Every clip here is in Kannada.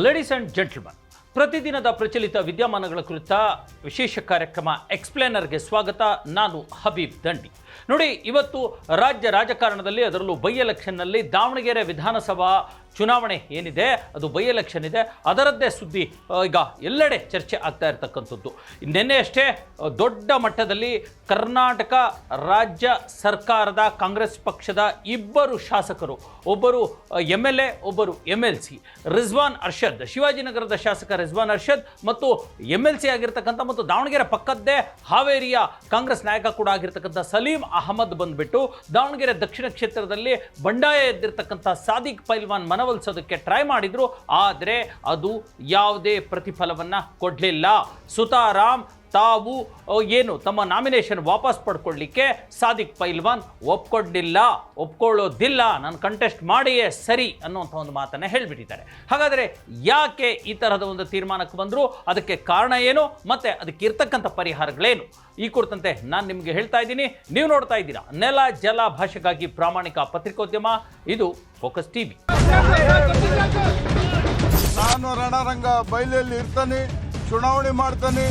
ಲೇಡೀಸ್ ಆ್ಯಂಡ್ ಜೆಂಟಲ್ಮನ್, ಪ್ರತಿದಿನದ ಪ್ರಚಲಿತ ವಿದ್ಯಮಾನಗಳ ಕುರಿತ ವಿಶೇಷ ಕಾರ್ಯಕ್ರಮ ಎಕ್ಸ್ಪ್ಲೇನರ್ಗೆ ಸ್ವಾಗತ. ನಾನು ಹಬೀಬ್ ದಂಡಿ. ನೋಡಿ, ಇವತ್ತು ರಾಜ್ಯ ರಾಜಕಾರಣದಲ್ಲಿ, ಅದರಲ್ಲೂ ಬೈ ಎಲೆಕ್ಷನ್ನಲ್ಲಿ ದಾವಣಗೆರೆ ವಿಧಾನಸಭಾ ಚುನಾವಣೆ ಏನಿದೆ, ಅದು ಬೈ ಎಲೆಕ್ಷನ್ ಇದೆ, ಅದರದ್ದೇ ಸುದ್ದಿ ಈಗ ಎಲ್ಲೆಡೆ ಚರ್ಚೆ ಆಗ್ತಾ ಇರತಕ್ಕಂಥದ್ದು. ನಿನ್ನೆ ಅಷ್ಟೇ ದೊಡ್ಡ ಮಟ್ಟದಲ್ಲಿ ಕರ್ನಾಟಕ ರಾಜ್ಯ ಸರ್ಕಾರದ ಕಾಂಗ್ರೆಸ್ ಪಕ್ಷದ ಇಬ್ಬರು ಶಾಸಕರು, ಒಬ್ಬರು MLA, ಒಬ್ಬರು MLC, ರಿಜ್ವಾನ್ ಅರ್ಷದ್, ಶಿವಾಜಿನಗರದ ಶಾಸಕ ರಿಜ್ವಾನ್ ಅರ್ಷದ್ ಮತ್ತು MLC ಆಗಿರ್ತಕ್ಕಂಥ ಮತ್ತು ದಾವಣಗೆರೆ ಪಕ್ಕದ್ದೇ ಹಾವೇರಿಯ ಕಾಂಗ್ರೆಸ್ ನಾಯಕ ಕೂಡ ಆಗಿರ್ತಕ್ಕಂಥ ಸಲೀಂ ಅಹಮದ್ ಬಂದ್ಬಿಟ್ಟು ದಾವಣಗೆರೆ ದಕ್ಷಿಣ ಕ್ಷೇತ್ರದಲ್ಲಿ ಬಂಡಾಯ ಎದ್ದಿರ್ತಕ್ಕಂಥ ಸಾದಿಕ್ ಪೈಲ್ವಾನ್ ಮನವೊಲಿಸೋದಕ್ಕೆ ಟ್ರೈ ಮಾಡಿದ್ರು. ಆದರೆ ಅದು ಯಾವುದೇ ಪ್ರತಿಫಲವನ್ನ ಕೊಡಲಿಲ್ಲ. ಸುತಾರಾಮ್ ತಾವು ಏನು ತಮ್ಮ ನಾಮಿನೇಷನ್ ವಾಪಸ್ ಪಡ್ಕೊಳ್ಳಿಕ್ಕೆ ಸಾದಿಕ್ ಪೈಲ್ವಾನ್ ಒಪ್ಕೊಳ್ಳೋದಿಲ್ಲ, ನಾನು ಕಂಟೆಸ್ಟ್ ಮಾಡಿಯೇ ಸರಿ ಅನ್ನುವಂಥ ಒಂದು ಮಾತನ್ನು ಹೇಳಿಬಿಟ್ಟಿದ್ದಾರೆ. ಹಾಗಾದರೆ ಯಾಕೆ ಈ ತರಹದ ಒಂದು ತೀರ್ಮಾನಕ್ಕೆ ಬಂದರು, ಅದಕ್ಕೆ ಕಾರಣ ಏನು, ಮತ್ತೆ ಅದಕ್ಕೆ ಇರ್ತಕ್ಕಂಥ ಪರಿಹಾರಗಳೇನು, ಈ ಕುರಿತಂತೆ ನಾನು ನಿಮಗೆ ಹೇಳ್ತಾ ಇದ್ದೀನಿ. ನೀವು ನೋಡ್ತಾ ಇದ್ದೀರಾ ನೆಲ ಜಲ ಭಾಷೆಗಾಗಿ ಪ್ರಾಮಾಣಿಕ ಪತ್ರಿಕೋದ್ಯಮ, ಇದು ಫೋಕಸ್ ಟಿವಿ. ನಾನು ರಣರಂಗ ಬಯಲಲ್ಲಿ ಇರ್ತಾನೆ, ಚುನಾವಣೆ ಮಾಡ್ತಾನೆ.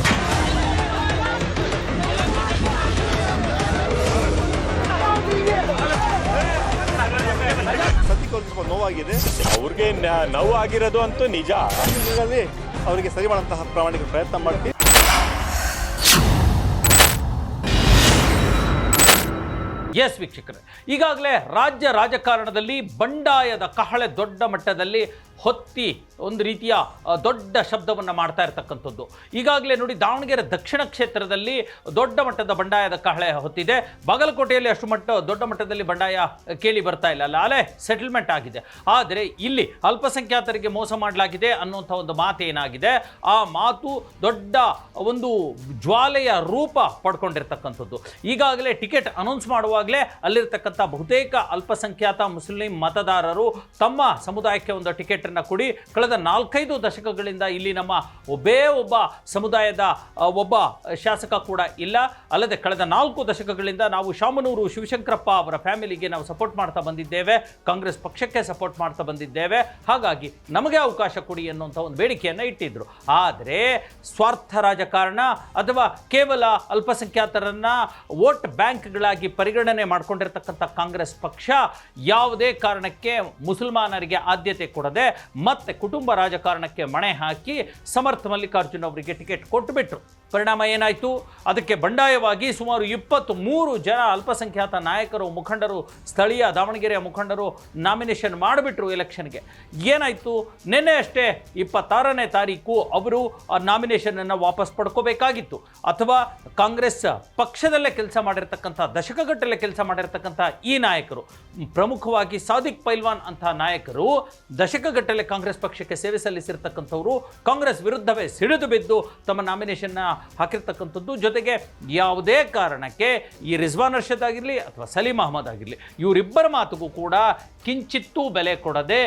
ಸದ್ಯಕ್ಕೆ ಸ್ವಲ್ಪ ನೋವಾಗಿದೆ. ಅವ್ರಿಗೆ ನೋವು ಆಗಿರೋದು ಅಂತೂ ನಿಜ. ಅವರಿಗೆ ಸರಿ ಮಾಡುವಂತಹ ಪ್ರಾಮಾಣಿಕ ಪ್ರಯತ್ನ ಮಾಡ್ತೀವಿ. ಎಸ್ ವೀಕ್ಷಕರೇ, ಈಗಾಗಲೇ ರಾಜ್ಯ ರಾಜಕಾರಣದಲ್ಲಿ ಬಂಡಾಯದ ಕಹಳೆ ದೊಡ್ಡ ಮಟ್ಟದಲ್ಲಿ ಹೊತ್ತಿ ಒಂದು ರೀತಿಯ ದೊಡ್ಡ ಶಬ್ದವನ್ನು ಮಾಡ್ತಾ ಇರತಕ್ಕಂಥದ್ದು. ಈಗಾಗಲೇ ನೋಡಿ, ದಾವಣಗೆರೆ ದಕ್ಷಿಣ ಕ್ಷೇತ್ರದಲ್ಲಿ ದೊಡ್ಡ ಮಟ್ಟದ ಬಂಡಾಯದ ಕಹಳೆ ಹೊತ್ತಿದೆ. ಬಾಗಲಕೋಟೆಯಲ್ಲಿ ಅಷ್ಟು ದೊಡ್ಡ ಮಟ್ಟದಲ್ಲಿ ಬಂಡಾಯ ಕೇಳಿ ಬರ್ತಾ ಇಲ್ಲ, ಅಲ್ಲೇ ಸೆಟಲ್ಮೆಂಟ್ ಆಗಿದೆ. ಆದರೆ ಇಲ್ಲಿ ಅಲ್ಪಸಂಖ್ಯಾತರಿಗೆ ಮೋಸ ಮಾಡಲಾಗಿದೆ ಅನ್ನುವಂಥ ಒಂದು ಮಾತೇನಾಗಿದೆ, ಆ ಮಾತು ದೊಡ್ಡ ಒಂದು ಜ್ವಾಲೆಯ ರೂಪ ಪಡ್ಕೊಂಡಿರ್ತಕ್ಕಂಥದ್ದು. ಈಗಾಗಲೇ ಟಿಕೆಟ್ ಅನೌನ್ಸ್ ಮಾಡುವಾಗಲೇ ಅಲ್ಲಿರ್ತಕ್ಕಂಥ ಬಹುತೇಕ ಅಲ್ಪಸಂಖ್ಯಾತ ಮುಸ್ಲಿಂ ಮತದಾರರು ತಮ್ಮ ಸಮುದಾಯಕ್ಕೆ ಒಂದು ಟಿಕೆಟ್ ಕೊಡಿ, ಕಳೆದ 4-5 ದಶಕಗಳಿಂದ ಇಲ್ಲಿ ನಮ್ಮ ಒಬ್ಬ ಸಮುದಾಯದ ಒಬ್ಬ ಶಾಸಕ ಕೂಡ ಇಲ್ಲ. ಅಲ್ಲದೆ ಕಳೆದ 4 ದಶಕಗಳಿಂದ ನಾವು ಶಾಮನೂರು ಶಿವಶಂಕರಪ್ಪ ಅವರ ಫ್ಯಾಮಿಲಿಗೆ ನಾವು ಸಪೋರ್ಟ್ ಮಾಡ್ತಾ ಬಂದಿದ್ದೇವೆ, ಕಾಂಗ್ರೆಸ್ ಪಕ್ಷಕ್ಕೆ ಸಪೋರ್ಟ್ ಮಾಡ್ತಾ ಬಂದಿದ್ದೇವೆ, ಹಾಗಾಗಿ ನಮಗೆ ಅವಕಾಶ ಕೊಡಿ ಅನ್ನುವಂಥ ಒಂದು ಬೇಡಿಕೆಯನ್ನು ಇಟ್ಟಿದ್ರು. ಆದರೆ ಸ್ವಾರ್ಥ ರಾಜಕಾರಣ ಅಥವಾ ಕೇವಲ ಅಲ್ಪಸಂಖ್ಯಾತರನ್ನ ವೋಟ್ ಬ್ಯಾಂಕ್ಗಳಾಗಿ ಪರಿಗಣನೆ ಮಾಡಿಕೊಂಡಿರ್ತಕ್ಕಂಥ ಕಾಂಗ್ರೆಸ್ ಪಕ್ಷ ಯಾವುದೇ ಕಾರಣಕ್ಕೆ ಮುಸಲ್ಮಾನರಿಗೆ ಆದ್ಯತೆ ಕೊಡದೆ ಮತ್ತೆ ಕುಟುಂಬ ರಾಜಕಾರಣಕ್ಕೆ ಮಣೆ ಹಾಕಿ ಸಮರ್ಥ ಮಲ್ಲಿಕಾರ್ಜುನ್ ಅವರಿಗೆ ಟಿಕೆಟ್ ಕೊಟ್ಟುಬಿಟ್ರು. ಪರಿಣಾಮ ಏನಾಯಿತು, ಅದಕ್ಕೆ ಬಂಡಾಯವಾಗಿ ಸುಮಾರು 23 ಜನ ಅಲ್ಪಸಂಖ್ಯಾತ ನಾಯಕರು, ಮುಖಂಡರು, ಸ್ಥಳೀಯ ದಾವಣಗೆರೆಯ ಮುಖಂಡರು ನಾಮಿನೇಷನ್ ಮಾಡಿಬಿಟ್ರು ಎಲೆಕ್ಷನ್ಗೆ. ಏನಾಯಿತು, ನಿನ್ನೆ ಅಷ್ಟೇ 26ನೇ ತಾರೀಕು ಅವರು ಆ ನಾಮಿನೇಷನನ್ನು ವಾಪಸ್ ಪಡ್ಕೋಬೇಕಾಗಿತ್ತು. ಅಥವಾ ಕಾಂಗ್ರೆಸ್ ಪಕ್ಷದಲ್ಲೇ ಕೆಲಸ ಮಾಡಿರ್ತಕ್ಕಂಥ, ದಶಕಗಟ್ಟಲೆ ಕೆಲಸ ಮಾಡಿರ್ತಕ್ಕಂಥ ಈ ನಾಯಕರು, ಪ್ರಮುಖವಾಗಿ ಸಾದಿಕ್ ಪೈಲ್ವಾನ್ ಅಂತ ನಾಯಕರು ದಶಕಗಟ್ಟಲೆ ಕಾಂಗ್ರೆಸ್ ಪಕ್ಷಕ್ಕೆ ಸೇವೆ ಸಲ್ಲಿಸಿರ್ತಕ್ಕಂಥವರು ಕಾಂಗ್ರೆಸ್ ವಿರುದ್ಧವೇ ಸಿಡಿದು ಬಿದ್ದು ತಮ್ಮ ನಾಮಿನೇಷನ್ನ ಹಾಕಿರ್ತಕ್ಕಂಥದ್ದು. ಜೊತೆಗೆ ಯಾವುದೇ ಕಾರಣಕ್ಕೆ ಈ ರಿಜ್ವಾನ್ ಅರ್ಷದ್ ಆಗಿರಲಿ ಅಥವಾ ಸಲೀಂ ಅಹಮದ್ ಆಗಿರಲಿ, ಇವರಿಬ್ಬರ ಮಾತುಗೂ ಕೂಡ ಕಿಂಚಿತ್ತೂ ಬೆಲೆ ಕೊಡದೆ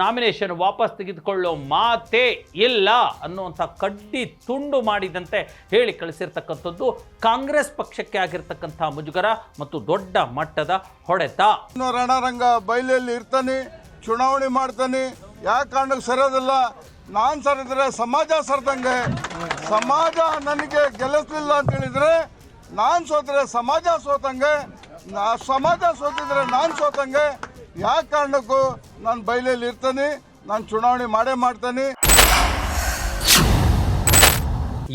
ನಾಮಿನೇಷನ್ ವಾಪಸ್ ತೆಗೆದುಕೊಳ್ಳೋ ಮಾತೇ ಇಲ್ಲ ಅನ್ನುವಂಥ ಕಡ್ಡಿ ತುಂಡು ಮಾಡಿದಂತೆ ಹೇಳಿ ಕಳಿಸಿರ್ತಕ್ಕಂಥದ್ದು ಕಾಂಗ್ರೆಸ್ ಪಕ್ಷಕ್ಕೆ ಆಗಿರ್ತಕ್ಕಂಥ ಮುಜುಗರ ಮತ್ತು ದೊಡ್ಡ ಮಟ್ಟದ ಹೊಡೆತ. ರಣರಂಗ ಬಯಲಲ್ಲಿ ಇರ್ತಾನೆ, ಚುನಾವಣೆ ಮಾಡ್ತಾನೆ, ಯಾವ ಕಾರಣಕ್ಕೆ ಸರಿಯೋದಿಲ್ಲ. ನಾನು ಸರಿದ್ರೆ ಸಮಾಜ ಸರಿದಂಗೆ, ಸಮಾಜ ನನಗೆ ಗೆಲ್ಲಿಸಲಿಲ್ಲ ಅಂತ ಹೇಳಿದರೆ ನಾನು ಸೋತಿದ್ರೆ ಸಮಾಜ ಸೋತಂಗೆ, ಸಮಾಜ ಸೋತಿದ್ರೆ ನಾನು ಸೋತಂಗೆ. ಯಾವ ಕಾರಣಕ್ಕೂ ನಾನು ಬಯಲಲ್ಲಿ ಇರ್ತಾನೆ, ನಾನು ಚುನಾವಣೆ ಮಾಡೇ ಮಾಡ್ತಾನೆ.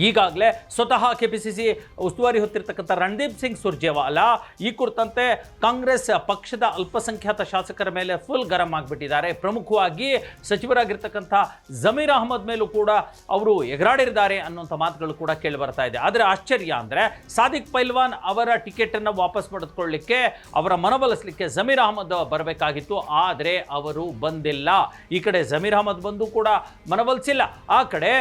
ಈಗಾಗಲೇ ಸ್ವತಃ KPCC ಉಸ್ತುವಾರಿ ಹೊತ್ತಿರ್ತಕ್ಕಂಥ ರಣದೀಪ್ ಸಿಂಗ್ ಸುರ್ಜೇವಾಲಾ ಈ ಕುರಿತಂತೆ ಕಾಂಗ್ರೆಸ್ ಪಕ್ಷದ ಅಲ್ಪಸಂಖ್ಯಾತ ಶಾಸಕರ ಮೇಲೆ ಫುಲ್ ಗರಂ ಆಗಿಬಿಟ್ಟಿದ್ದಾರೆ. ಪ್ರಮುಖವಾಗಿ ಸಚಿವರಾಗಿರ್ತಕ್ಕಂಥ ಜಮೀರ್ ಅಹಮದ್ ಮೇಲೂ ಕೂಡ ಅವರು ಎಗರಾಡಿದ್ದಾರೆ ಅನ್ನುವಂಥ ಮಾತುಗಳು ಕೂಡ ಕೇಳಿ ಬರ್ತಾ ಇದೆ. ಆದರೆ ಆಶ್ಚರ್ಯ ಅಂದರೆ ಸಾದಿಕ್ ಪೈಲ್ವಾನ್ ಅವರ ಟಿಕೆಟನ್ನು ವಾಪಸ್ ಪಡೆದುಕೊಳ್ಳಲಿಕ್ಕೆ, ಅವರ ಮನವೊಲಿಸಲಿಕ್ಕೆ ಜಮೀರ್ ಅಹಮದ್ ಬರಬೇಕಾಗಿತ್ತು. ಆದರೆ ಅವರು ಬಂದಿಲ್ಲ. ಈ ಕಡೆ ಜಮೀರ್ ಅಹಮದ್ ಬಂದು ಕೂಡ ಮನವೊಲಿಸಿಲ್ಲ, ಆ ಕಡೆ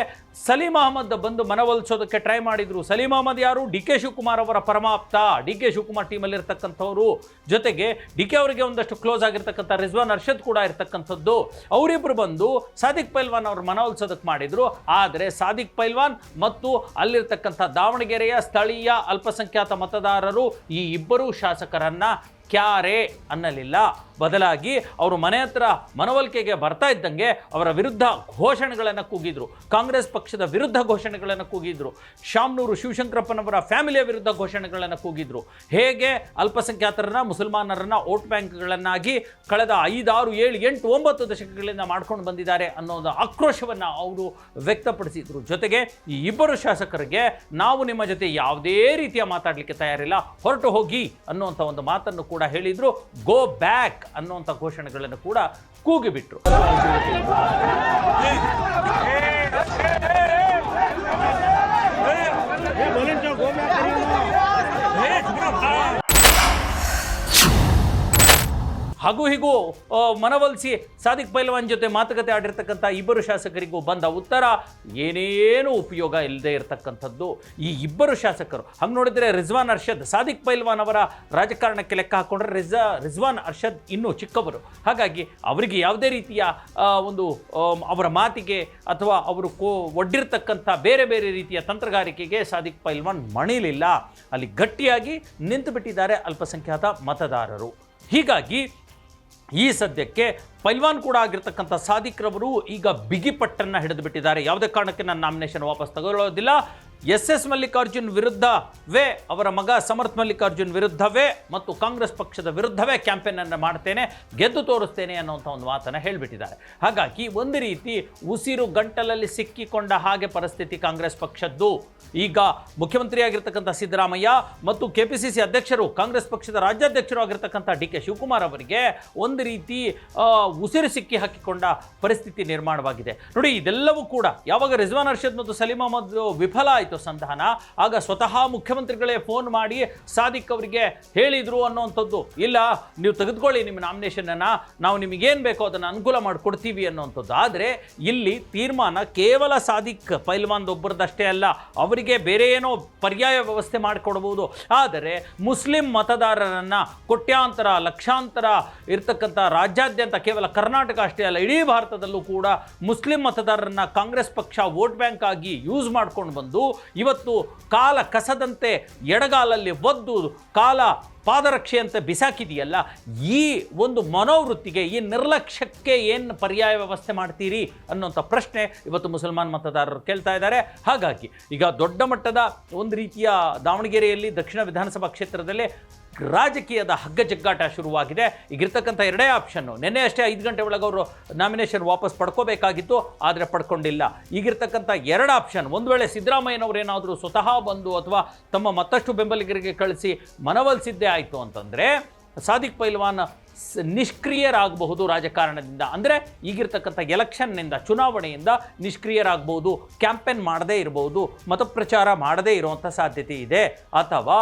ಸಲೀಂ ಅಹಮದ್ ಬಂದು ಮನವೊಲಿಸೋದಕ್ಕೆ ಟ್ರೈ ಮಾಡಿದ್ರು. ಸಲೀಂ ಅಹಮದ್ ಯಾರು? DK ಶಿವಕುಮಾರ್ ಅವರ ಪರಮಾಪ್ತ, DK ಶಿವಕುಮಾರ್ ಟೀಮಲ್ಲಿ ಇರ್ತಕ್ಕಂಥವ್ರು. ಜೊತೆಗೆ DK ಅವರಿಗೆ ಒಂದಷ್ಟು ಕ್ಲೋಸ್ ಆಗಿರ್ತಕ್ಕಂಥ ರಿಜ್ವಾನ್ ಅರ್ಷದ್ ಕೂಡ ಇರ್ತಕ್ಕಂಥದ್ದು. ಅವರಿಬ್ಬರು ಬಂದು ಸಾದಿಕ್ ಪೈಲ್ವಾನ್ ಅವ್ರ ಮನವೊಲಿಸೋದಕ್ಕೆ ಮಾಡಿದ್ರು. ಆದರೆ ಸಾದಿಕ್ ಪೈಲ್ವಾನ್ ಮತ್ತು ಅಲ್ಲಿರ್ತಕ್ಕಂಥ ದಾವಣಗೆರೆಯ ಸ್ಥಳೀಯ ಅಲ್ಪಸಂಖ್ಯಾತ ಮತದಾರರು ಈ ಇಬ್ಬರೂ ಶಾಸಕರನ್ನ ಕ್ಯಾರೆ ಅನ್ನಲಿಲ್ಲ. ಬದಲಾಗಿ ಅವರು ಮನೆ ಹತ್ರ ಮನವೊಲಿಕೆಗೆ ಬರ್ತಾ ಇದ್ದಂಗೆ ಅವರ ವಿರುದ್ಧ ಘೋಷಣೆಗಳನ್ನು ಕೂಗಿದ್ರು, ಕಾಂಗ್ರೆಸ್ ಪಕ್ಷದ ವಿರುದ್ಧ ಘೋಷಣೆಗಳನ್ನು ಕೂಗಿದ್ರು, ಶಾಮನೂರು ಶಿವಶಂಕರಪ್ಪನವರ ಫ್ಯಾಮಿಲಿಯ ವಿರುದ್ಧ ಘೋಷಣೆಗಳನ್ನು ಕೂಗಿದ್ರು. ಹೇಗೆ ಅಲ್ಪಸಂಖ್ಯಾತರನ್ನ ಮುಸಲ್ಮಾನರನ್ನ ವೋಟ್ ಬ್ಯಾಂಕ್ಗಳನ್ನಾಗಿ ಕಳೆದ 5, 6, 7, 8, 9 ದಶಕಗಳಿಂದ ಮಾಡ್ಕೊಂಡು ಬಂದಿದ್ದಾರೆ ಅನ್ನೋದು ಆಕ್ರೋಶವನ್ನು ಅವರು ವ್ಯಕ್ತಪಡಿಸಿದ್ರು. ಜೊತೆಗೆ ಈ ಇಬ್ಬರು ಶಾಸಕರಿಗೆ ನಾವು ನಿಮ್ಮ ಜೊತೆ ಯಾವುದೇ ರೀತಿಯ ಮಾತಾಡಲಿಕ್ಕೆ ತಯಾರಿಲ್ಲ, ಹೊರಟು ಹೋಗಿ ಅನ್ನುವಂಥ ಒಂದು ಮಾತನ್ನು ಕೂಡ ಹೇಳಿದ್ರು. ಗೋ ಬ್ಯಾಕ್ ಅನ್ನುವಂಥ ಘೋಷಣೆಗಳನ್ನು ಕೂಡ ಕೂಗಿಬಿಟ್ರು. ಹಾಗೂ ಹೀಗೂ ಮನವೊಲಿಸಿ ಸಾದಿಕ್ ಪೈಲ್ವಾನ್ ಜೊತೆ ಮಾತುಕತೆ ಆಡಿರ್ತಕ್ಕಂಥ ಇಬ್ಬರು ಶಾಸಕರಿಗೂ ಬಂದ ಉತ್ತರ ಏನೇನು ಉಪಯೋಗ ಇಲ್ಲದೆ ಇರತಕ್ಕಂಥದ್ದು. ಈ ಇಬ್ಬರು ಶಾಸಕರು ಹಂಗೆ ನೋಡಿದರೆ ರಿಜ್ವಾನ್ ಅರ್ಷದ್, ಸಾದಿಕ್ ಪೈಲ್ವಾನ್ ಅವರ ರಾಜಕಾರಣಕ್ಕೆ ಲೆಕ್ಕ ಹಾಕೊಂಡ್ರೆ ರಿಜ್ವಾನ್ ಅರ್ಷದ್ ಇನ್ನೂ ಚಿಕ್ಕವರು. ಹಾಗಾಗಿ ಅವರಿಗೆ ಯಾವುದೇ ರೀತಿಯ ಒಂದು ಅವರ ಮಾತಿಗೆ ಅಥವಾ ಅವರು ಒಡ್ಡಿರ್ತಕ್ಕಂಥ ಬೇರೆ ಬೇರೆ ರೀತಿಯ ತಂತ್ರಗಾರಿಕೆಗೆ ಸಾದಿಕ್ ಪೈಲ್ವಾನ್ ಮಣಿಲಿಲ್ಲ. ಅಲ್ಲಿ ಗಟ್ಟಿಯಾಗಿ ನಿಂತು ಬಿಟ್ಟಿದ್ದಾರೆ ಅಲ್ಪಸಂಖ್ಯಾತ ಮತದಾರರು. ಹೀಗಾಗಿ ಈ ಸದ್ಯಕ್ಕೆ ಪೈಲ್ವಾನ್ ಕೂಡ ಆಗಿರ್ತಕ್ಕಂಥ ಸಾದಿಕ್ ರವರು ಈಗ ಬಿಗಿಪಟ್ಟನ್ನು ಹಿಡಿದು ಬಿಟ್ಟಿದ್ದಾರೆ. ಯಾವುದೇ ಕಾರಣಕ್ಕೆ ನಾನು ನಾಮಿನೇಷನ್ ವಾಪಸ್ ತಗೊಳ್ಳೋದಿಲ್ಲ, ಎಸ್ ಮಲ್ಲಿಕಾರ್ಜುನ್ ವಿರುದ್ಧವೇ, ಅವರ ಮಗ ಸಮರ್ಥ್ ಮಲ್ಲಿಕಾರ್ಜುನ್ ವಿರುದ್ಧವೇ ಮತ್ತು ಕಾಂಗ್ರೆಸ್ ಪಕ್ಷದ ವಿರುದ್ಧವೇ ಕ್ಯಾಂಪೇನನ್ನು ಮಾಡ್ತೇನೆ, ಗೆದ್ದು ತೋರಿಸ್ತೇನೆ ಅನ್ನೋಂಥ ಒಂದು ಮಾತನ್ನು ಹೇಳಿಬಿಟ್ಟಿದ್ದಾರೆ. ಹಾಗಾಗಿ ಒಂದು ರೀತಿ ಉಸಿರು ಗಂಟಲಲ್ಲಿ ಸಿಕ್ಕಿಕೊಂಡ ಹಾಗೆ ಪರಿಸ್ಥಿತಿ ಕಾಂಗ್ರೆಸ್ ಪಕ್ಷದ್ದು. ಈಗ ಮುಖ್ಯಮಂತ್ರಿಯಾಗಿರ್ತಕ್ಕಂಥ ಸಿದ್ದರಾಮಯ್ಯ ಮತ್ತು ಕೆಪಿಸಿಸಿ ಅಧ್ಯಕ್ಷರು, ಕಾಂಗ್ರೆಸ್ ಪಕ್ಷದ ರಾಜ್ಯಾಧ್ಯಕ್ಷರು ಆಗಿರ್ತಕ್ಕಂಥ ಡಿ ಕೆ ಶಿವಕುಮಾರ್ ಅವರಿಗೆ ಒಂದು ರೀತಿ ಉಸಿರು ಸಿಕ್ಕಿ ಹಾಕಿಕೊಂಡ ಪರಿಸ್ಥಿತಿ ನಿರ್ಮಾಣವಾಗಿದೆ. ನೋಡಿ, ಇದೆಲ್ಲವೂ ಕೂಡ ಯಾವಾಗ ರಿಜ್ವಾನ್ ಅರ್ಷದ್ ಮತ್ತು ಸಲೀಂ ಅಹಮದ್ ವಿಫಲ ಆಯಿತು ಸಂಧಾನ, ಆಗ ಸ್ವತಃ ಮುಖ್ಯಮಂತ್ರಿಗಳೇ ಫೋನ್ ಮಾಡಿ ಸಾದಿಕ್ ಅವರಿಗೆ ಹೇಳಿದ್ರು ಅನ್ನುವಂಥದ್ದು, ಇಲ್ಲ ನೀವು ತೆಗೆದುಕೊಳ್ಳಿ ನಿಮ್ಮ ನಾಮಿನೇಷನನ್ನು, ನಾವು ನಿಮಗೇನು ಬೇಕೋ ಅದನ್ನು ಅನುಕೂಲ ಮಾಡಿಕೊಡ್ತೀವಿ ಅನ್ನುವಂಥದ್ದು. ಆದರೆ ಇಲ್ಲಿ ತೀರ್ಮಾನ ಕೇವಲ ಸಾದಿಕ್ ಪೈಲ್ವಾನ್ ಒಬ್ಬರದಷ್ಟೇ ಅಲ್ಲ, ಅವರಿಗೆ ಬೇರೆ ಏನೋ ಪರ್ಯಾಯ ವ್ಯವಸ್ಥೆ ಮಾಡಿಕೊಡ್ಬೋದು. ಆದರೆ ಮುಸ್ಲಿಂ ಮತದಾರರನ್ನು ಕೋಟ್ಯಾಂತರ ಲಕ್ಷಾಂತರ ಇರ್ತಕ್ಕಂಥ ರಾಜ್ಯಾದ್ಯಂತ, ಕೇವಲ ಕರ್ನಾಟಕ ಅಷ್ಟೇ ಅಲ್ಲ ಇಡೀ ಭಾರತದಲ್ಲೂ ಕೂಡ ಮುಸ್ಲಿಂ ಮತದಾರರನ್ನು ಕಾಂಗ್ರೆಸ್ ಪಕ್ಷ ವೋಟ್ ಬ್ಯಾಂಕ್ ಆಗಿ ಯೂಸ್ ಮಾಡ್ಕೊಂಡು ಬಂದು ಇವತ್ತು ಕಾಲ ಕಸದಂತೆ ಎಡಗಾಲಲ್ಲಿ ಒದ್ದು ಕಾಲ ಪಾದರಕ್ಷೆಯಂತೆ ಬಿಸಾಕಿದೆಯಲ್ಲ, ಈ ಒಂದು ಮನೋವೃತ್ತಿಗೆ, ಈ ನಿರ್ಲಕ್ಷ್ಯಕ್ಕೆ ಏನು ಪರ್ಯಾಯ ವ್ಯವಸ್ಥೆ ಮಾಡ್ತೀರಿ ಅನ್ನೋಂಥ ಪ್ರಶ್ನೆ ಇವತ್ತು ಮುಸಲ್ಮಾನ್ ಮತದಾರರು ಕೇಳ್ತಾ ಇದ್ದಾರೆ. ಹಾಗಾಗಿ ಈಗ ದೊಡ್ಡ ಮಟ್ಟದ ಒಂದು ರೀತಿಯ ದಾವಣಗೆರೆಯಲ್ಲಿ ದಕ್ಷಿಣ ವಿಧಾನಸಭಾ ಕ್ಷೇತ್ರದಲ್ಲಿ ರಾಜಕೀಯದ ಹಗ್ಗ ಜಗ್ಗಾಟ ಶುರುವಾಗಿದೆ. ಈಗಿರ್ತಕ್ಕಂಥ ಎರಡೇ ಆಪ್ಷನ್ನು, ನಿನ್ನೆ ಅಷ್ಟೇ 5 ಗಂಟೆ ಒಳಗೆ ಅವರು ನಾಮಿನೇಷನ್ ವಾಪಸ್ ಪಡ್ಕೋಬೇಕಾಗಿತ್ತು, ಆದರೆ ಪಡ್ಕೊಂಡಿಲ್ಲ. ಈಗಿರ್ತಕ್ಕಂಥ ಎರಡು ಆಪ್ಷನ್, ಒಂದು ವೇಳೆ ಸಿದ್ದರಾಮಯ್ಯನವರು ಏನಾದರೂ ಸ್ವತಃ ಬಂದು ಅಥವಾ ತಮ್ಮ ಮತ್ತಷ್ಟು ಬೆಂಬಲಿಗರಿಗೆ ಕಳಿಸಿ ಮನವೊಲಿಸಿದ್ದೇ ಆಯಿತು ಅಂತಂದರೆ ಸಾದಿಕ್ ಪೈಲ್ವಾನ್ ನಿಷ್ಕ್ರಿಯರಾಗಬಹುದು ರಾಜಕಾರಣದಿಂದ. ಅಂದರೆ ಈಗಿರ್ತಕ್ಕಂಥ ಎಲೆಕ್ಷನ್ನಿಂದ, ಚುನಾವಣೆಯಿಂದ ನಿಷ್ಕ್ರಿಯರಾಗಬಹುದು, ಕ್ಯಾಂಪೇನ್ ಮಾಡದೇ ಇರಬಹುದು, ಮತಪ್ರಚಾರ ಮಾಡದೇ ಇರುವಂಥ ಸಾಧ್ಯತೆ ಇದೆ. ಅಥವಾ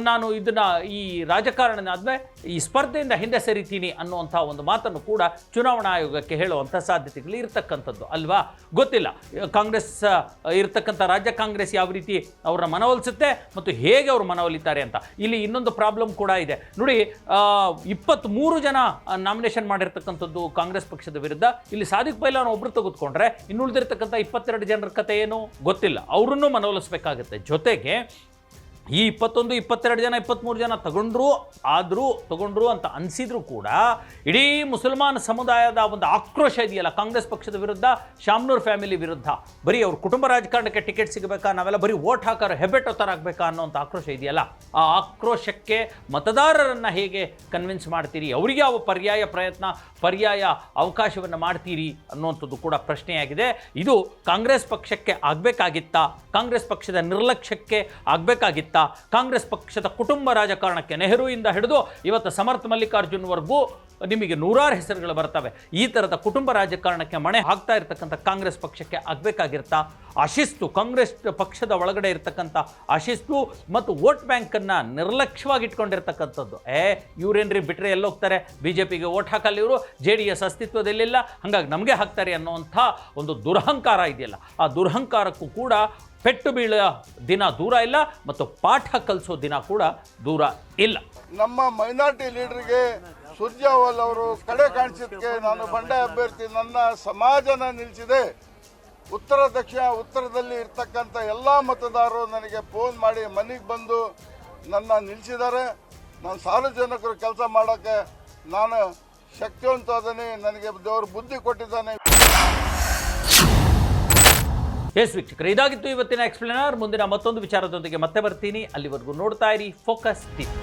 ನಾನು ಇದನ್ನು ಈ ರಾಜಕಾರಣ ಆದಮೇಲೆ ಈ ಸ್ಪರ್ಧೆಯಿಂದ ಹಿಂದೆ ಸರಿತೀನಿ ಅನ್ನುವಂಥ ಒಂದು ಮಾತನ್ನು ಕೂಡ ಚುನಾವಣಾ ಆಯೋಗಕ್ಕೆ ಹೇಳುವಂಥ ಸಾಧ್ಯತೆಗಳು ಇರ್ತಕ್ಕಂಥದ್ದು ಅಲ್ವಾ, ಗೊತ್ತಿಲ್ಲ. ಕಾಂಗ್ರೆಸ್ ಇರ್ತಕ್ಕಂಥ ರಾಜ್ಯ ಕಾಂಗ್ರೆಸ್ ಯಾವ ರೀತಿ ಅವರ ಮನವೊಲಿಸುತ್ತೆ ಮತ್ತು ಹೇಗೆ ಅವರು ಮನವೊಲಿತಾರೆ ಅಂತ. ಇಲ್ಲಿ ಇನ್ನೊಂದು ಪ್ರಾಬ್ಲಮ್ ಕೂಡ ಇದೆ ನೋಡಿ, 23 ಜನ ನಾಮಿನೇಷನ್ ಮಾಡಿರ್ತಕ್ಕಂಥದ್ದು ಕಾಂಗ್ರೆಸ್ ಪಕ್ಷದ ವಿರುದ್ಧ. ಇಲ್ಲಿ ಸಾದಿಕ್ ಪೈಲ್ವಾನ್ ಒಬ್ಬರು ತೆಗೆದುಕೊಂಡ್ರೆ ಇನ್ನುಳಿದಿರ್ತಕ್ಕಂಥ 22 ಜನರ ಕಥೆ ಏನು ಗೊತ್ತಿಲ್ಲ, ಅವರನ್ನು ಮನವೊಲಿಸಬೇಕಾಗುತ್ತೆ. ಜೊತೆಗೆ ಈ 21, 22 ಜನ, 23 ಜನ ತಗೊಂಡ್ರು ಅಂತ ಅನಿಸಿದ್ರು ಕೂಡ ಇಡೀ ಮುಸಲ್ಮಾನ್ ಸಮುದಾಯದ ಒಂದು ಆಕ್ರೋಶ ಇದೆಯಲ್ಲ ಕಾಂಗ್ರೆಸ್ ಪಕ್ಷದ ವಿರುದ್ಧ, ಶಾಮನೂರ್ ಫ್ಯಾಮಿಲಿ ವಿರುದ್ಧ. ಬರೀ ಅವ್ರ ಕುಟುಂಬ ರಾಜಕಾರಣಕ್ಕೆ ಟಿಕೆಟ್ ಸಿಗಬೇಕಾ, ನಾವೆಲ್ಲ ಬರೀ ವೋಟ್ ಹಾಕೋರು ಹೆಬ್ಬೆಟ್ಟೋ ಥರ ಆಗಬೇಕಾ ಅನ್ನೋಂಥ ಆಕ್ರೋಶ ಇದೆಯಲ್ಲ, ಆ ಆಕ್ರೋಶಕ್ಕೆ ಮತದಾರರನ್ನು ಹೇಗೆ ಕನ್ವಿನ್ಸ್ ಮಾಡ್ತೀರಿ, ಅವರಿಗೆ ಯಾವ ಪರ್ಯಾಯ ಪ್ರಯತ್ನ, ಪರ್ಯಾಯ ಅವಕಾಶವನ್ನು ಮಾಡ್ತೀರಿ ಅನ್ನುವಂಥದ್ದು ಕೂಡ ಪ್ರಶ್ನೆಯಾಗಿದೆ. ಇದು ಕಾಂಗ್ರೆಸ್ ಪಕ್ಷಕ್ಕೆ ಆಗಬೇಕಾಗಿತ್ತಾ, ಕಾಂಗ್ರೆಸ್ ಪಕ್ಷದ ನಿರ್ಲಕ್ಷ್ಯಕ್ಕೆ ಆಗಬೇಕಾಗಿತ್ತಾ, ಕಾಂಗ್ರೆಸ್ ಪಕ್ಷದ ಕುಟುಂಬ ರಾಜಕಾರಣಕ್ಕೆ ನೆಹರುವಿಂದ ಹಿಡಿದು ಇವತ್ತು ಸಮರ್ಥ್ ಮಲ್ಲಿಕಾರ್ಜುನ್ವರೆಗೂ ನಿಮಗೆ ನೂರಾರು ಹೆಸರುಗಳು ಬರ್ತವೆ. ಈ ಥರದ ಕುಟುಂಬ ರಾಜಕಾರಣಕ್ಕೆ ಮಣೆ ಹಾಕ್ತಾ ಇರತಕ್ಕಂಥ ಕಾಂಗ್ರೆಸ್ ಪಕ್ಷಕ್ಕೆ ಆಗಬೇಕಾಗಿರ್ತಾ? ಅಶಿಸ್ತು, ಕಾಂಗ್ರೆಸ್ ಪಕ್ಷದ ಒಳಗಡೆ ಇರತಕ್ಕಂಥ ಅಶಿಸ್ತು ಮತ್ತು ವೋಟ್ ಬ್ಯಾಂಕನ್ನು ನಿರ್ಲಕ್ಷ್ಯವಾಗಿ ಇಟ್ಕೊಂಡಿರ್ತಕ್ಕಂಥದ್ದು. ಇವರೇನ್ರಿ ಬಿಟ್ಟರೆ ಎಲ್ಲೋಗ್ತಾರೆ, BJPಗೆ ವೋಟ್ ಹಾಕಲ್ಲ ಇವರು, JDS ಅಸ್ತಿತ್ವದಲ್ಲಿಲ್ಲ, ಹಾಗಾಗಿ ನಮಗೆ ಹಾಕ್ತಾರೆ ಅನ್ನೋವಂಥ ಒಂದು ದುರಹಂಕಾರ ಇದೆಯಲ್ಲ, ಆ ದುರಹಂಕಾರಕ್ಕೂ ಕೂಡ ಪೆಟ್ಟು ಬೀಳೋ ದಿನ ದೂರ ಇಲ್ಲ ಮತ್ತು ಪಾಠ ಕಲಿಸೋ ದಿನ ಕೂಡ ದೂರ ಇಲ್ಲ. ನಮ್ಮ ಮೈನಾರಿಟಿ ಲೀಡರ್ಗೆ ಸುರ್ಜೇವಾಲ ಅವರು ಕಡೆ ಕಾಣಿಸಿದ್ದಕ್ಕೆ ನಾನು ಬಂಡಾಯ ಅಭ್ಯರ್ಥಿ, ನನ್ನ ಸಮಾಜನ ನಿಲ್ಲಿಸಿದೆ. ಉತ್ತರದಲ್ಲಿ ಇರ್ತಕ್ಕಂಥ ಎಲ್ಲ ಮತದಾರರು ನನಗೆ ಫೋನ್ ಮಾಡಿ ಮನೆಗೆ ಬಂದು ನನ್ನ ನಿಲ್ಲಿಸಿದ್ದಾರೆ. ನಾನು ಸಾರ್ವಜನಿಕರು ಕೆಲಸ ಮಾಡೋಕ್ಕೆ ನಾನು ಶಕ್ತಿವಂತನೇ, ನನಗೆ ದೇವರು ಬುದ್ಧಿ ಕೊಟ್ಟಿದ್ದಾನೆ. ಎಸ್ ವೀಕ್ಷಕರೇ, ಇದಾಗಿತ್ತು ಇವತ್ತಿನ ಎಕ್ಸ್ಪ್ಲೇನರ್. ಮುಂದಿನ ಮತ್ತೊಂದು ವಿಚಾರದೊಂದಿಗೆ ಮತ್ತೆ ಬರ್ತೀನಿ. ಅಲ್ಲಿವರೆಗೂ ನೋಡ್ತಾ ಇರಿ ಫೋಕಸ್ ಟಿವಿ.